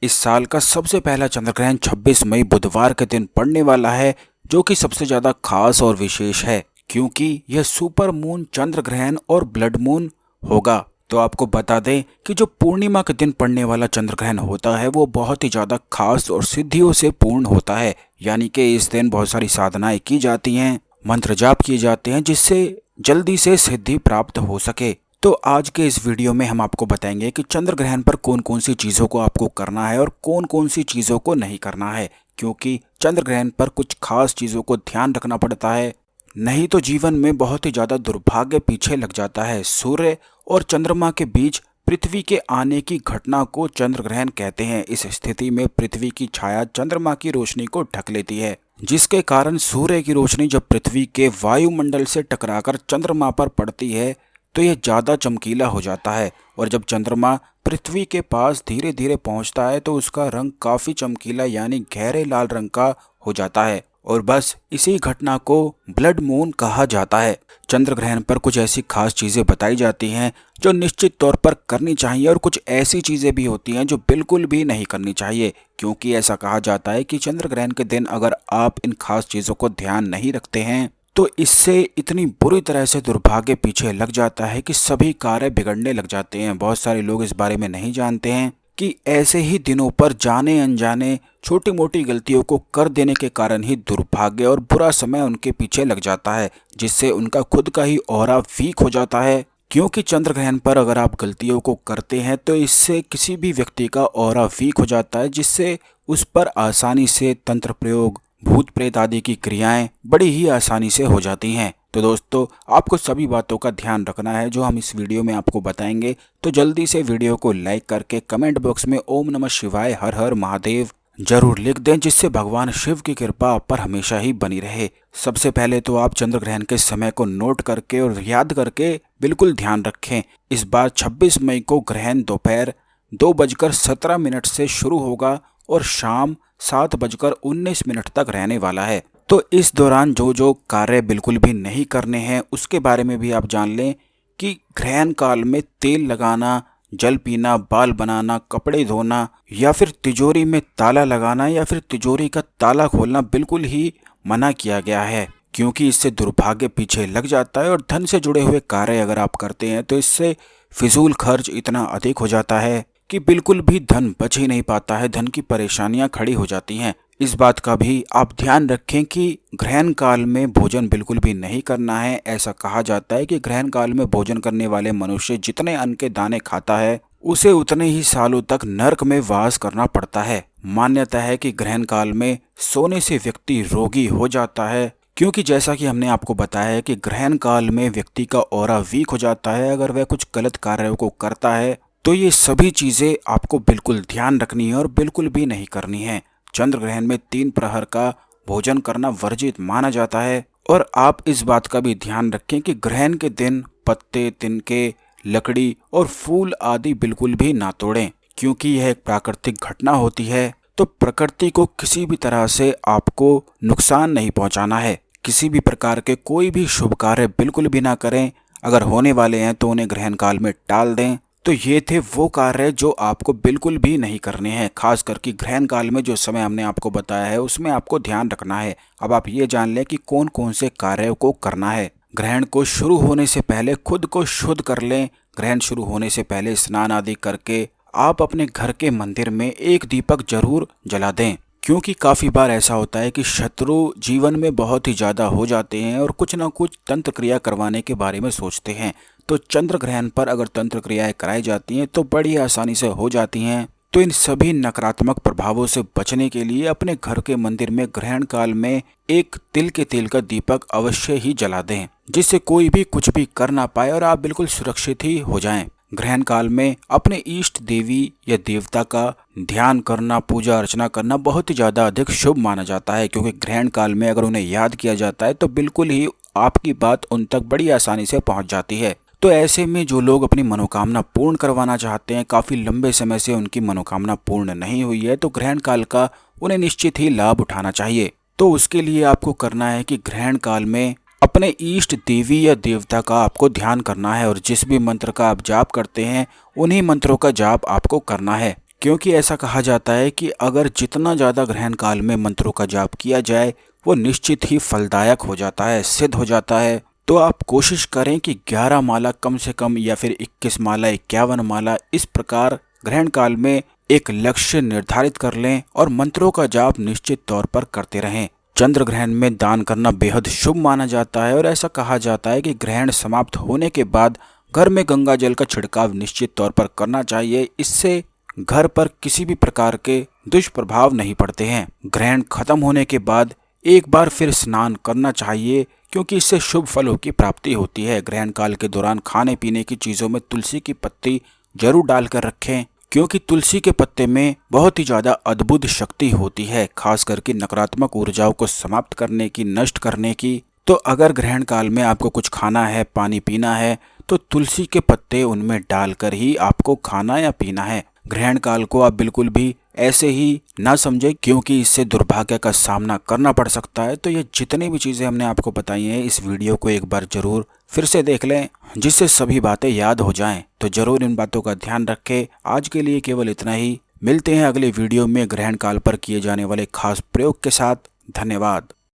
इस साल का सबसे पहला चंद्र ग्रहण 26 मई बुधवार के दिन पड़ने वाला है, जो कि सबसे ज्यादा खास और विशेष है क्योंकि यह सुपर मून चंद्र ग्रहण और ब्लड मून होगा। तो आपको बता दें कि जो पूर्णिमा के दिन पड़ने वाला चंद्र ग्रहण होता है वो बहुत ही ज्यादा खास और सिद्धियों से पूर्ण होता है। यानी कि इस दिन बहुत सारी साधनाएं की जाती हैं, मंत्र जाप किए जाते हैं जिससे जल्दी से सिद्धि प्राप्त हो सके। तो आज के इस वीडियो में हम आपको बताएंगे कि चंद्र ग्रहण पर कौन कौन सी चीज़ों को आपको करना है और कौन कौन सी चीज़ों को नहीं करना है, क्योंकि चंद्र ग्रहण पर कुछ खास चीज़ों को ध्यान रखना पड़ता है, नहीं तो जीवन में बहुत ही ज़्यादा दुर्भाग्य पीछे लग जाता है। सूर्य और चंद्रमा के बीच पृथ्वी के आने की घटना को चंद्र ग्रहण कहते हैं। इस स्थिति में पृथ्वी की छाया चंद्रमा की रोशनी को ढक लेती है, जिसके कारण सूर्य की रोशनी जब पृथ्वी के वायुमंडल से टकराकर चंद्रमा पर पड़ती है तो यह ज़्यादा चमकीला हो जाता है। और जब चंद्रमा पृथ्वी के पास धीरे धीरे पहुंचता है तो उसका रंग काफ़ी चमकीला यानी गहरे लाल रंग का हो जाता है, और बस इसी घटना को ब्लड मून कहा जाता है। चंद्र ग्रहण पर कुछ ऐसी खास चीज़ें बताई जाती हैं जो निश्चित तौर पर करनी चाहिए, और कुछ ऐसी चीज़ें भी होती हैं जो बिल्कुल भी नहीं करनी चाहिए, क्योंकि ऐसा कहा जाता है कि चंद्र ग्रहण के दिन अगर आप इन खास चीज़ों को ध्यान नहीं रखते हैं तो इससे इतनी बुरी तरह से दुर्भाग्य पीछे लग जाता है कि सभी कार्य बिगड़ने लग जाते हैं। बहुत सारे लोग इस बारे में नहीं जानते हैं कि ऐसे ही दिनों पर जाने अनजाने छोटी मोटी गलतियों को कर देने के कारण ही दुर्भाग्य और बुरा समय उनके पीछे लग जाता है, जिससे उनका खुद का ही ऑरा वीक हो जाता है। क्योंकि चंद्र ग्रहण पर अगर आप गलतियों को करते हैं तो इससे किसी भी व्यक्ति का ऑरा वीक हो जाता है, जिससे उस पर आसानी से तंत्र प्रयोग, भूत प्रेत आदि की क्रियाएं बड़ी ही आसानी से हो जाती हैं। तो दोस्तों, आपको सभी बातों का ध्यान रखना है जो हम इस वीडियो में आपको बताएंगे। तो जल्दी से वीडियो को लाइक करके कमेंट बॉक्स में ओम नमः शिवाय हर हर महादेव जरूर लिख दें, जिससे भगवान शिव की कृपा आप पर हमेशा ही बनी रहे। सबसे पहले तो आप चंद्र ग्रहण के समय को नोट करके और याद करके बिल्कुल ध्यान रखें। इस बार 26 मई को ग्रहण दोपहर 2:17 से शुरू होगा और शाम 7:19 तक रहने वाला है। तो इस दौरान जो जो कार्य बिल्कुल भी नहीं करने हैं उसके बारे में भी आप जान लें कि ग्रहण काल में तेल लगाना, जल पीना, बाल बनाना, कपड़े धोना या फिर तिजोरी में ताला लगाना या फिर तिजोरी का ताला खोलना बिल्कुल ही मना किया गया है, क्योंकि इससे दुर्भाग्य पीछे लग जाता है। और धन से जुड़े हुए कार्य अगर आप करते हैं तो इससे फिजूल खर्च इतना अधिक हो जाता है कि बिल्कुल भी धन बच ही नहीं पाता है, धन की परेशानियां खड़ी हो जाती हैं। इस बात का भी आप ध्यान रखें कि ग्रहण काल में भोजन बिल्कुल भी नहीं करना है। ऐसा कहा जाता है कि ग्रहण काल में भोजन करने वाले मनुष्य जितने अन्न के दाने खाता है उसे उतने ही सालों तक नरक में वास करना पड़ता है। मान्यता है कि ग्रहण काल में सोने से व्यक्ति रोगी हो जाता है, क्योंकि जैसा कि हमने आपको बताया है कि ग्रहण काल में व्यक्ति का ऑरा वीक हो जाता है अगर वह कुछ गलत कार्यों को करता है। तो ये सभी चीज़ें आपको बिल्कुल ध्यान रखनी है और बिल्कुल भी नहीं करनी है। चंद्र ग्रहण में 3 प्रहर का भोजन करना वर्जित माना जाता है, और आप इस बात का भी ध्यान रखें कि ग्रहण के दिन पत्ते, तिनके, लकड़ी और फूल आदि बिल्कुल भी ना तोड़ें, क्योंकि यह एक प्राकृतिक घटना होती है। तो प्रकृति को किसी भी तरह से आपको नुकसान नहीं पहुंचाना है। किसी भी प्रकार के कोई भी शुभ कार्य बिल्कुल भी ना करें। अगर होने वाले हैं तो उन्हें ग्रहण काल में टाल दें। तो ये थे वो कार्य जो आपको बिल्कुल भी नहीं करने हैं। खास करके ग्रहण काल में जो समय हमने आपको बताया है उसमें आपको ध्यान रखना है। अब आप ये जान लें कि कौन कौन से कार्यों को करना है। ग्रहण को शुरू होने से पहले खुद को शुद्ध कर लें। ग्रहण शुरू होने से पहले स्नान आदि करके आप अपने घर के मंदिर में एक दीपक जरूर जला दें, क्योंकि काफ़ी बार ऐसा होता है कि शत्रु जीवन में बहुत ही ज़्यादा हो जाते हैं और कुछ ना कुछ तंत्र क्रिया करवाने के बारे में सोचते हैं। तो चंद्र ग्रहण पर अगर तंत्र क्रियाएं कराई जाती हैं तो बड़ी आसानी से हो जाती हैं। तो इन सभी नकारात्मक प्रभावों से बचने के लिए अपने घर के मंदिर में ग्रहण काल में एक तिल के तेल का दीपक अवश्य ही जला दें, जिससे कोई भी कुछ भी कर ना पाए और आप बिल्कुल सुरक्षित ही हो जाएं। ग्रहण काल में अपने इष्ट देवी या देवता का ध्यान करना, पूजा अर्चना करना बहुत ही ज़्यादा अधिक शुभ माना जाता है, क्योंकि ग्रहण काल में अगर उन्हें याद किया जाता है तो बिल्कुल ही आपकी बात उन तक बड़ी आसानी से पहुंच जाती है। तो ऐसे में जो लोग अपनी मनोकामना पूर्ण करवाना चाहते हैं, काफ़ी लंबे समय से उनकी मनोकामना पूर्ण नहीं हुई है, तो ग्रहण काल का उन्हें निश्चित ही लाभ उठाना चाहिए। तो उसके लिए आपको करना है कि ग्रहण काल में अपने इष्ट देवी या देवता का आपको ध्यान करना है, और जिस भी मंत्र का आप जाप करते हैं उन्हीं मंत्रों का जाप आपको करना है। क्योंकि ऐसा कहा जाता है कि अगर जितना ज़्यादा ग्रहण काल में मंत्रों का जाप किया जाए वो निश्चित ही फलदायक हो जाता है, सिद्ध हो जाता है। तो आप कोशिश करें कि 11 माला कम से कम या फिर 21 माला, 51 माला, इस प्रकार ग्रहण काल में एक लक्ष्य निर्धारित कर लें और मंत्रों का जाप निश्चित तौर पर करते रहें। चंद्र ग्रहण में दान करना बेहद शुभ माना जाता है और ऐसा कहा जाता है कि ग्रहण समाप्त होने के बाद घर में गंगा जल का छिड़काव निश्चित तौर पर करना चाहिए। इससे घर पर किसी भी प्रकार के दुष्प्रभाव नहीं पड़ते हैं। ग्रहण खत्म होने के बाद एक बार फिर स्नान करना चाहिए क्योंकि इससे शुभ फलों की प्राप्ति होती है। ग्रहण काल के दौरान खाने पीने की चीज़ों में तुलसी की पत्ती जरूर डालकर रखें क्योंकि तुलसी के पत्ते में बहुत ही ज़्यादा अद्भुत शक्ति होती है, खास करके नकारात्मक ऊर्जाओं को समाप्त करने की, नष्ट करने की। तो अगर ग्रहण काल में आपको कुछ खाना है, पानी पीना है, तो तुलसी के पत्ते उनमें डालकर ही आपको खाना या पीना है। ग्रहण काल को आप बिल्कुल भी ऐसे ही ना समझें क्योंकि इससे दुर्भाग्य का सामना करना पड़ सकता है। तो ये जितनी भी चीज़ें हमने आपको बताई हैं, इस वीडियो को एक बार जरूर फिर से देख लें जिससे सभी बातें याद हो जाएं। तो जरूर इन बातों का ध्यान रखें। आज के लिए केवल इतना ही। मिलते हैं अगले वीडियो में ग्रहण काल पर किए जाने वाले खास प्रयोग के साथ। धन्यवाद।